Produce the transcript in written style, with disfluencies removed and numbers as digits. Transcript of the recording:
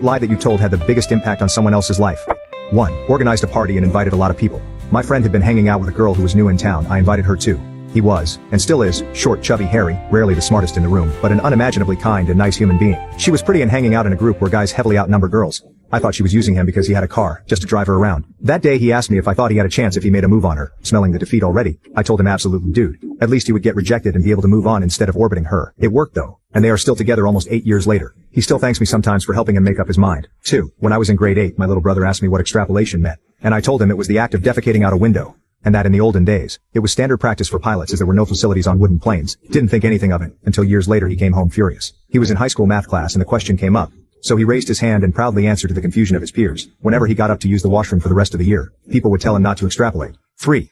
Lie that you told had the biggest impact on someone else's life. 1. Organized a party and invited a lot of people. My friend had been hanging out with a girl who was new in town. I invited her too. He was, and still is, short, chubby, hairy, rarely the smartest in the room, but an unimaginably kind and nice human being. She was pretty and hanging out in a group where guys heavily outnumber girls. I thought she was using him because he had a car, just to drive her around. That day he asked me if I thought he had a chance if he made a move on her. Smelling the defeat already, I told him absolutely, dude. At least he would get rejected and be able to move on instead of orbiting her. It worked though, and they are still together almost 8 years later. He still thanks me sometimes for helping him make up his mind. 2. When I was in grade 8, my little brother asked me what extrapolation meant, and I told him it was the act of defecating out a window. And that in the olden days, it was standard practice for pilots as there were no facilities on wooden planes. Didn't think anything of it, until years later he came home furious. He was in high school math class and the question came up. So he raised his hand and proudly answered to the confusion of his peers. Whenever he got up to use the washroom for the rest of the year, people would tell him not to extrapolate. 3.